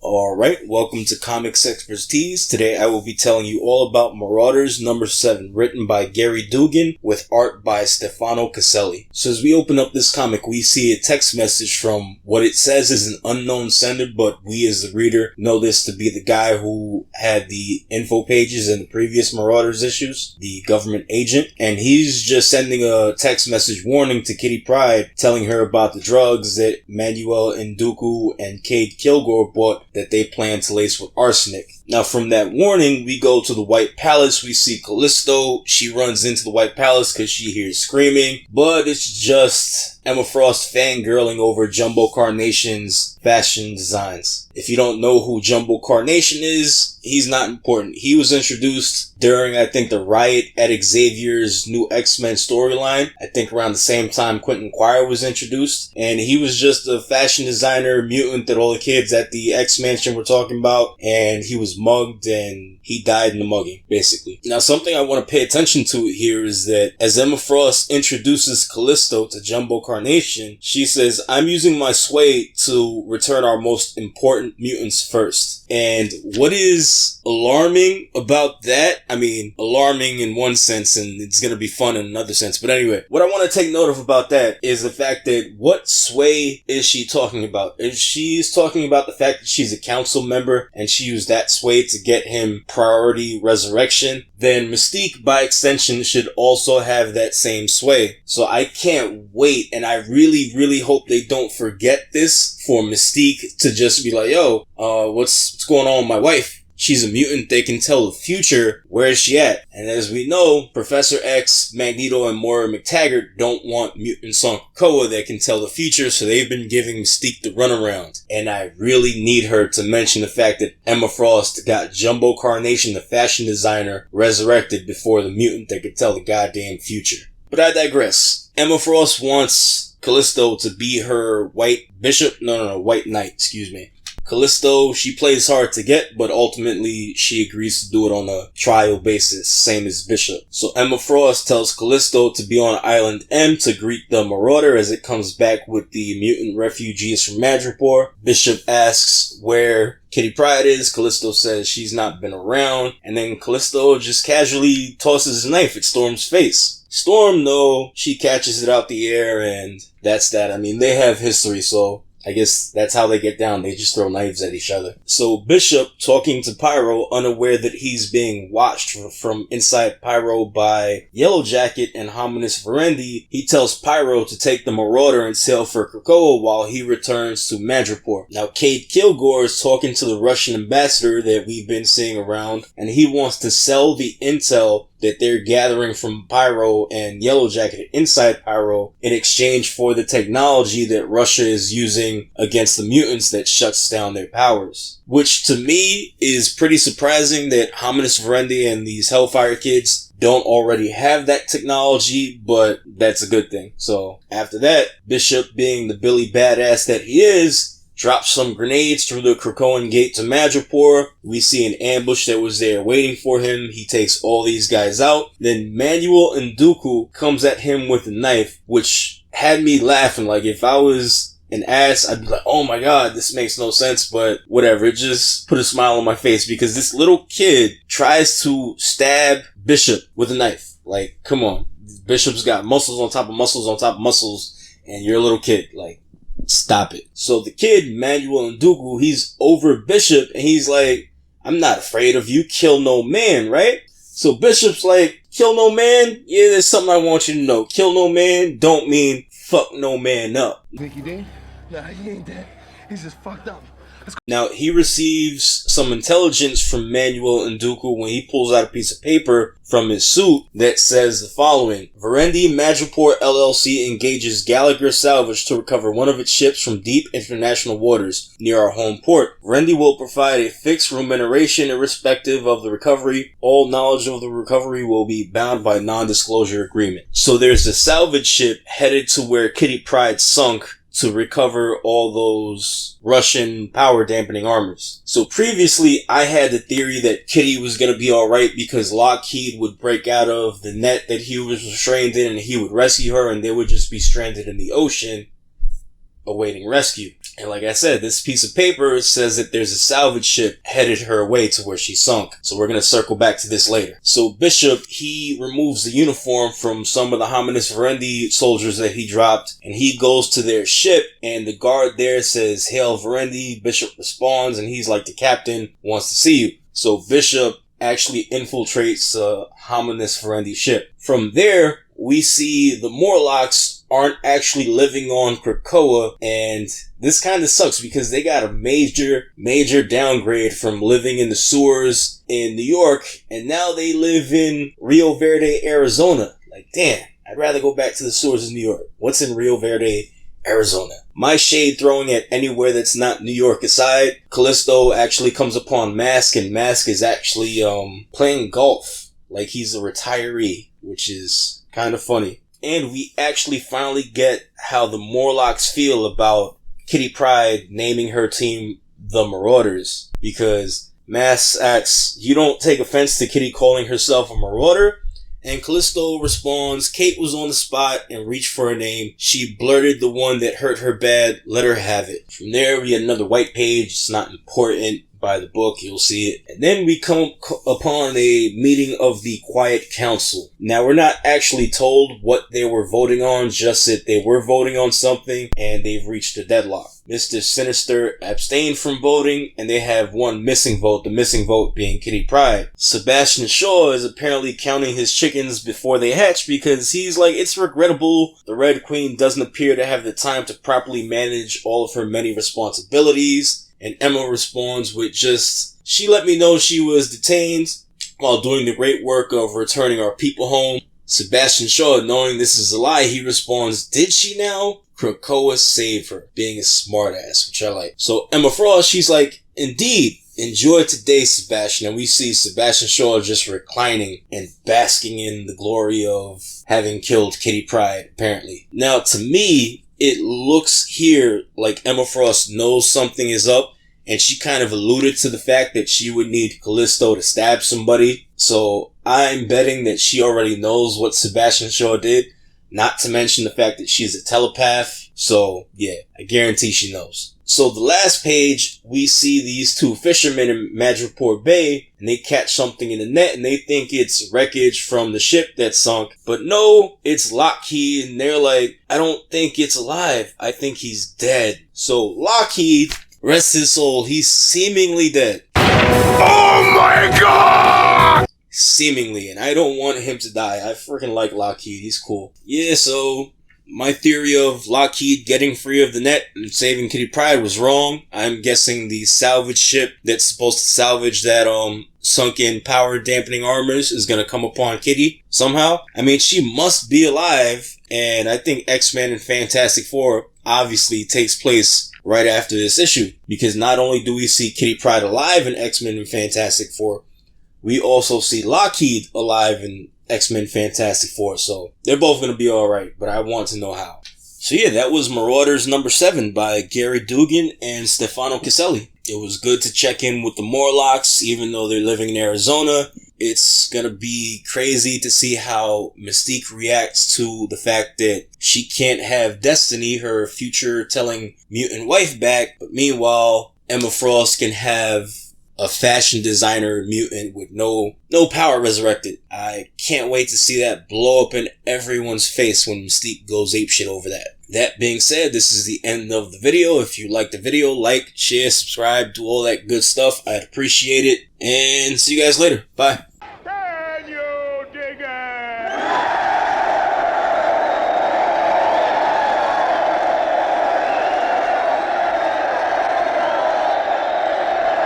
Alright, welcome to ComicsExpertise. Today I will be telling you all about Marauders number 7, written by Gary Dugan with art by Stefano Caselli. So as we open up this comic, we see a text message from what it says is an unknown sender, but we as the reader know this to be the guy who had the info pages in the previous Marauders issues, the government agent, and he's just sending a text message warning to Kitty Pryde, telling her about the drugs that Manuel Nduku and Cade Kilgore bought that they plan to lace with arsenic. Now from that warning, we go to the White Palace. We see Callisto. She runs into the White Palace because she hears screaming, but it's just Emmafrost fangirling over Jumbo Carnation's fashion designs. If you don't know who Jumbo Carnation is, he's not important. He was introduced during, I think, the riot at Xavier's new X-Men storyline. I think around the same time Quentin Quire was introduced. And he was just a fashion designer mutant that all the kids at the X-Mansion were talking about. And he was mugged and he died in the mugging, basically. Now, something I want to pay attention to here is that as Emmafrost introduces Callisto to Jumbo Carnation, she says, "I'm using my sway to return our most important mutants first." And what is alarming about that? I mean, alarming in one sense, and it's going to be fun in another sense. But anyway, what I want to take note of about that is the fact that what sway is she talking about? If she's talking about the fact that she's a council member and she used that sway to get him priority resurrection, then Mystique, by extension, should also have that same sway. So I can't wait, and I really, really hope they don't forget this for Mystique to just be like, yo, what's going on with my wife? She's a mutant. They can tell the future. Where is she at? And as we know, Professor X, Magneto, and Moira McTaggart don't want mutants on Krakoa that can tell the future, so they've been giving Mystique the runaround. And I really need her to mention the fact that Emmafrost got Jumbo Carnation, the fashion designer, resurrected before the mutant that could tell the goddamn future. But I digress. Emmafrost wants Callisto to be her white knight, excuse me. Callisto, she plays hard to get, but ultimately she agrees to do it on a trial basis, same as Bishop. So Emmafrost tells Callisto to be on Island M to greet the Marauder as it comes back with the mutant refugees from Madripoor. Bishop asks where Kitty Pryde is. Callisto says she's not been around, and then Callisto just casually tosses a knife at Storm's face. Storm, though, she catches it out the air, and that's that. I mean, they have history, so I guess that's how they get down. They just throw knives at each other. So Bishop, talking to Pyro, unaware that he's being watched from inside Pyro by Yellowjacket and Hominus Verendi, he tells Pyro to take the Marauder and sail for Krakoa while he returns to Madripoor. Now Cade Kilgore is talking to the Russian ambassador that we've been seeing around, and he wants to sell the intel that they're gathering from Pyro and Yellowjacket inside Pyro in exchange for the technology that Russia is using against the mutants that shuts down their powers. Which to me is pretty surprising that Hominus Verendi and these Hellfire kids don't already have that technology, but that's a good thing. So after that, Bishop, being the Billy badass that he is, drops some grenades through the Krakoan gate to Madripoor. We see an ambush that was there waiting for him. He takes all these guys out. Then Manuel Nduku comes at him with a knife, which had me laughing. Like, if I was an ass, I'd be like, oh my god, this makes no sense, but whatever. It just put a smile on my face because this little kid tries to stab Bishop with a knife. Like, come on. Bishop's got muscles on top of muscles on top of muscles, and you're a little kid. Like, stop it. So the kid, Manuel Nduku, he's over Bishop, and he's like, I'm not afraid of you, kill no man, right? So Bishop's like, kill no man? Yeah, there's something I want you to know. Kill no man don't mean fuck no man up. Think he did? Nah, he ain't dead. He's just fucked up. Now, he receives some intelligence from Manuel Nduku when he pulls out a piece of paper from his suit that says the following. Verendi Madripoor LLC engages Gallagher Salvage to recover one of its ships from deep international waters near our home port. Verendi will provide a fixed remuneration irrespective of the recovery. All knowledge of the recovery will be bound by non-disclosure agreement. So there's a salvage ship headed to where Kitty Pryde sunk to recover all those Russian power dampening armors. So previously I had the theory that Kitty was going to be alright because Lockheed would break out of the net that he was restrained in and he would rescue her and they would just be stranded in the ocean awaiting rescue. And like I said, this piece of paper says that there's a salvage ship headed her way to where she sunk. So we're going to circle back to this later. So Bishop, he removes the uniform from some of the Hominis Verendi soldiers that he dropped, and he goes to their ship, and the guard there says, "Hail Verendi." Bishop responds, and he's like, "The captain wants to see you." So Bishop actually infiltrates Hominis Verendi ship. From there, we see the Morlocks aren't actually living on Krakoa, and this kind of sucks because they got a major downgrade from living in the sewers in New York, and now they live in Rio Verde, Arizona. Like, damn, I'd rather go back to the sewers in New York. What's in Rio Verde, Arizona? My shade throwing at anywhere that's not New York aside, Callisto actually comes upon Mask, and Mask is actually playing golf like he's a retiree, which is kind of funny. And we actually finally get how the Morlocks feel about Kitty Pryde naming her team the Marauders, because Mask asks, "You don't take offense to Kitty calling herself a Marauder?" And Callisto responds, "Kate was on the spot and reached for a name. She blurted the one that hurt her bad. Let her have it." From there, we get another white page. It's not important. By the book, you'll see it. And then we come upon a meeting of the Quiet Council. Now, we're not actually told what they were voting on, just that they were voting on something, and they've reached a deadlock. Mr. Sinister abstained from voting, and they have one missing vote, the missing vote being Kitty Pryde. Sebastian Shaw is apparently counting his chickens before they hatch, because he's like, it's regrettable the Red Queen doesn't appear to have the time to properly manage all of her many responsibilities. And Emma responds with just, "She let me know she was detained while doing the great work of returning our people home." Sebastian Shaw, knowing this is a lie, he responds, "Did she now? Krakoa saved her," being a smartass, which I like. So Emma Frost, she's like, "Indeed, enjoy today, Sebastian." And we see Sebastian Shaw just reclining and basking in the glory of having killed Kitty Pryde, apparently. Now, to me, it looks here like Emma Frost knows something is up, and she kind of alluded to the fact that she would need Callisto to stab somebody. So I'm betting that she already knows what Sebastian Shaw did, not to mention the fact that she's a telepath. So yeah, I guarantee she knows. So the last page, we see these two fishermen in Madripoor Bay, and they catch something in the net, and they think it's wreckage from the ship that sunk. But no, it's Lockheed, and they're like, "I don't think it's alive. I think he's dead." So Lockheed, rest his soul, he's seemingly dead. Oh my god! Seemingly, and I don't want him to die. I freaking like Lockheed, he's cool. Yeah, so my theory of Lockheed getting free of the net and saving Kitty Pryde was wrong. I'm guessing the salvage ship that's supposed to salvage that sunken power dampening armors is gonna come upon Kitty somehow. I mean, she must be alive, and I think X-Men and Fantastic Four obviously takes place right after this issue, because not only do we see Kitty Pryde alive in X-Men and Fantastic Four, we also see Lockheed alive in X-Men Fantastic Four, so they're both going to be alright, but I want to know how. So yeah, that was Marauders number 7 by Gary Dugan and Stefano Caselli. It was good to check in with the Morlocks, even though they're living in Arizona. It's going to be crazy to see how Mystique reacts to the fact that she can't have Destiny, her future-telling mutant wife, back, but meanwhile, Emma Frost can have a fashion designer mutant with no power resurrected. I can't wait to see that blow up in everyone's face when Mystique goes apeshit over that. That being said, this is the end of the video. If you liked the video, like, share, subscribe, do all that good stuff. I'd appreciate it. And see you guys later. Bye.